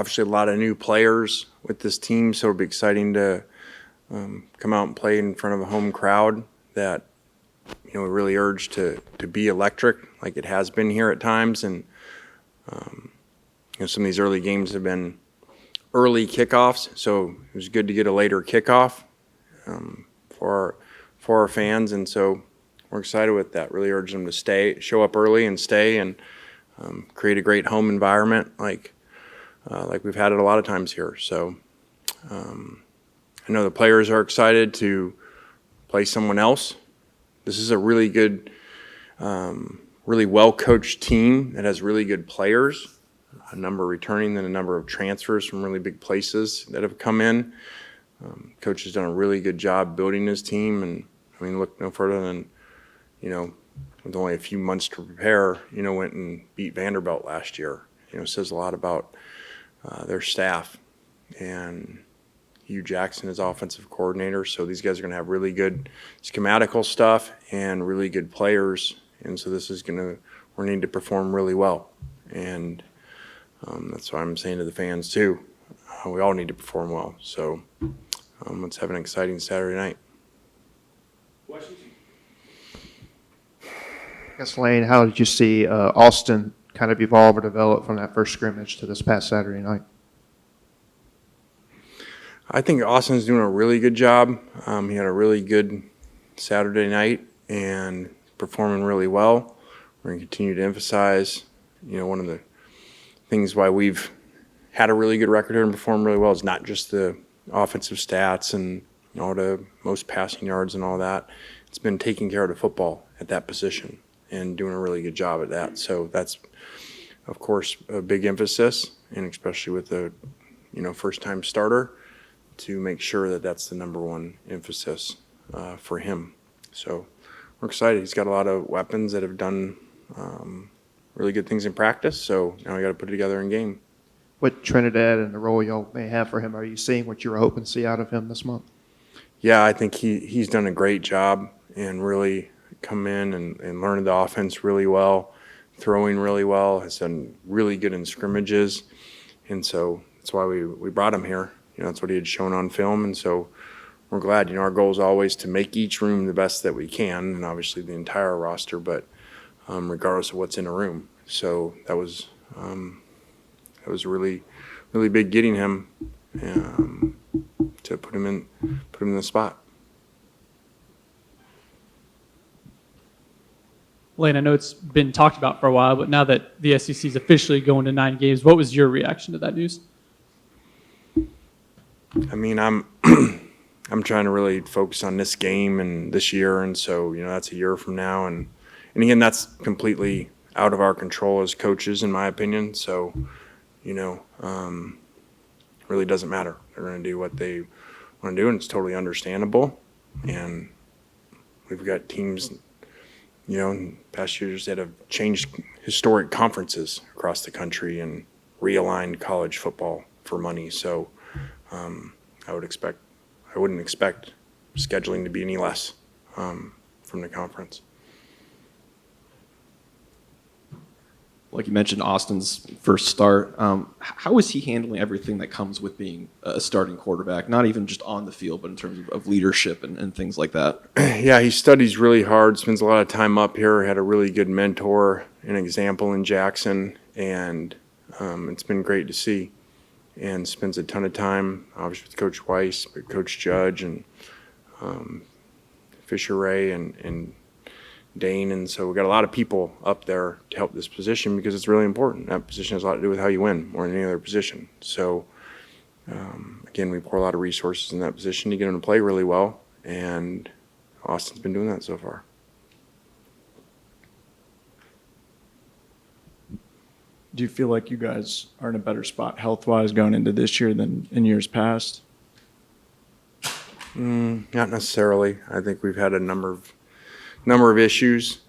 obviously a lot of new players with this team, so it'll be exciting to come out and play in front of a home crowd that, we really urge to be electric like it has been here at times. And, some of these early games have been early kickoffs, so it was good to get a later kickoff for our fans. And so we're excited with that. Really urge them to show up early and stay, and create a great home environment like we've had it a lot of times here. So I know the players are excited to play someone else. This is a really good, really well-coached team that has really good players, a number returning and a number of transfers from really big places that have come in. Coach has done a really good job building his team, and look no further than, with only a few months to prepare, went and beat Vanderbilt last year. Says a lot about their staff. And Hugh Jackson is offensive coordinator, so these guys are going to have really good schematical stuff and really good players, and so this is we need to perform really well. And that's why I'm saying to the fans too, we all need to perform well. So let's have an exciting Saturday night. Washington. I guess, Lane, how did you see Austin kind of evolve or develop from that first scrimmage to this past Saturday night? I think Austin's doing a really good job. He had a really good Saturday night and performing really well. We're going to continue to emphasize, one of the things why we've had a really good record here and performed really well is not just the offensive stats and the most passing yards and all that. It's been taking care of the football at that position and doing a really good job at that. So that's, of course, a big emphasis, and especially with the, first-time starter, to make sure that that's the number one emphasis for him. So we're excited. He's got a lot of weapons that have done really good things in practice, so now we got to put it together in game. With Trinidad and the role y'all may have for him, are you seeing what you were hoping to see out of him this month? Yeah, I think he's done a great job and really come in and learned the offense really well, throwing really well, has done really good in scrimmages, and so that's why we brought him here. That's what he had shown on film, and so we're glad. Our goal is always to make each room the best that we can, and obviously the entire roster, but regardless of what's in a room. So that was really, really big getting him to put him in the spot. Lane, I know it's been talked about for a while, but now that the SEC is officially going to 9 games, what was your reaction to that news? I'm trying to really focus on this game and this year, and so that's a year from now, and again, that's completely out of our control as coaches, in my opinion. So really doesn't matter. They're going to do what they want to do, and it's totally understandable. And we've got teams, in past years that have changed historic conferences across the country and realigned college football for money. So I wouldn't expect scheduling to be any less from the conference. Like you mentioned, Austin's first start. How is he handling everything that comes with being a starting quarterback, not even just on the field, but in terms of leadership and things like that? Yeah, he studies really hard, spends a lot of time up here, had a really good mentor, an example in Jackson, and it's been great to see. And spends a ton of time, obviously, with Coach Weiss, but Coach Judge and Fisher Ray and Dane. And so we've got a lot of people up there to help this position because it's really important. That position has a lot to do with how you win more than any other position. So, again, we pour a lot of resources in that position to get him to play really well, and Austin's been doing that so far. Do you feel like you guys are in a better spot health-wise going into this year than in years past? Not necessarily. I think we've had a number of issues,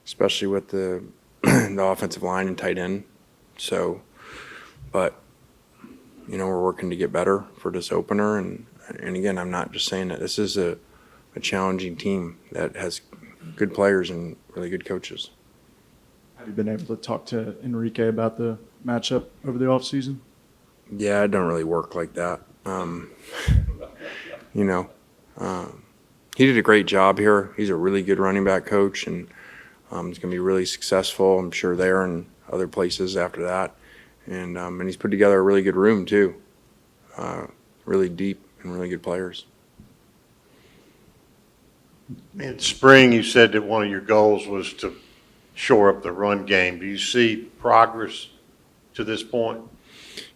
especially with the offensive line and tight end. So, but we're working to get better for this opener. And again, I'm not just saying that. This is a challenging team that has good players and really good coaches. Have you been able to talk to Enrique about the matchup over the offseason? Yeah, it don't really work like that. You know, he did a great job here. He's a really good running back coach, and he's going to be really successful, I'm sure, there and other places after that. And he's put together a really good room too, really deep and really good players. In spring, you said that one of your goals was to shore up the run game. Do you see progress to this point?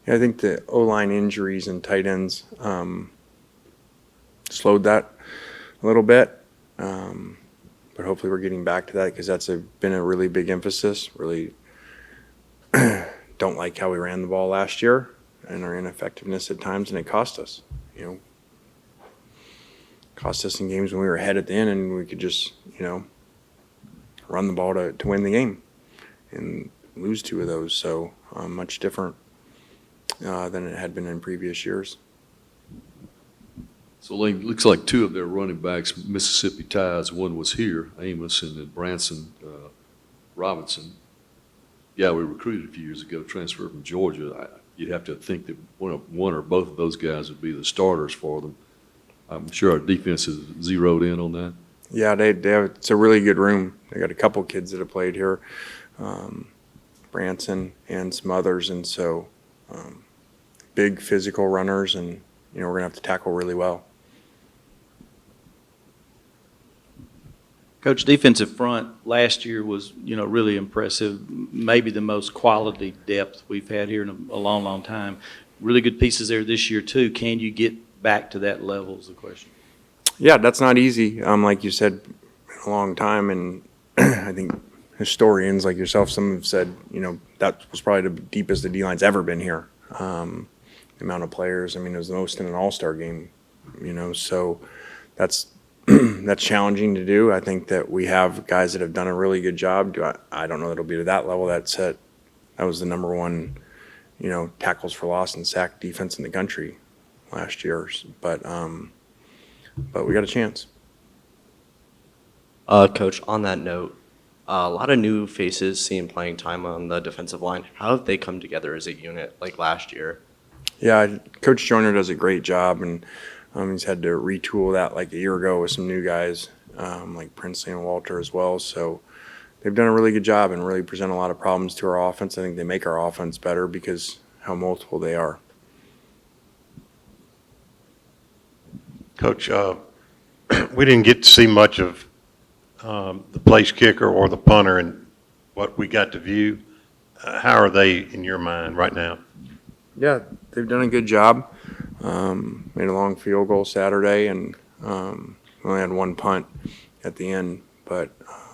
Yeah, I think the O-line injuries and tight ends slowed that a little bit. But hopefully we're getting back to that because that's been a really big emphasis. Really don't like how we ran the ball last year and our ineffectiveness at times, and it cost us. You know, cost us in games when we were ahead at the end and we could just, run the ball to win the game and lose 2 of those. So much different than it had been in previous years. So Lane, looks like 2 of their running backs, Mississippi ties. One was here, Amos, and then Branson Robinson. Yeah, we recruited a few years ago, transferred from Georgia. You'd have to think that one or both of those guys would be the starters for them. I'm sure our defense is zeroed in on that. Yeah, they have, it's a really good room. They got a couple kids that have played here, Branson and some others, and so big physical runners, and we're gonna have to tackle really well. Coach, defensive front last year was, really impressive. Maybe the most quality depth we've had here in a long, long time. Really good pieces there this year too. Can you get back to that level is the question. Yeah, that's not easy. Like you said, a long time, and I think historians like yourself, some have said, that was probably the deepest the D-line's ever been here. The amount of players, it was the most in an all-star game, so that's that's challenging to do. I think that we have guys that have done a really good job. I don't know that it'll be to that level. That was the number 1, tackles for loss and sack defense in the country last year, but we got a chance. Coach, on that note, a lot of new faces seeing playing time on the defensive line. How have they come together as a unit like last year? Yeah, Coach Joyner does a great job, and he's had to retool that like a year ago with some new guys like Princely and Walter as well. So they've done a really good job and really present a lot of problems to our offense. I think they make our offense better because how multiple they are. Coach, we didn't get to see much of the place kicker or the punter and what we got to view. How are they in your mind right now? Yeah, they've done a good job. Made a long field goal Saturday, and only had 1 punt at the end, but I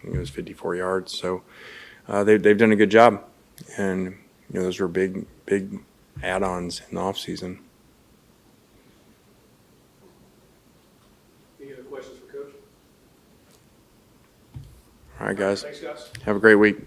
think it was 54 yards. So they've done a good job, and those were big add-ons in the offseason. Any other questions for Coach? All right, guys. Thanks, guys. Have a great week.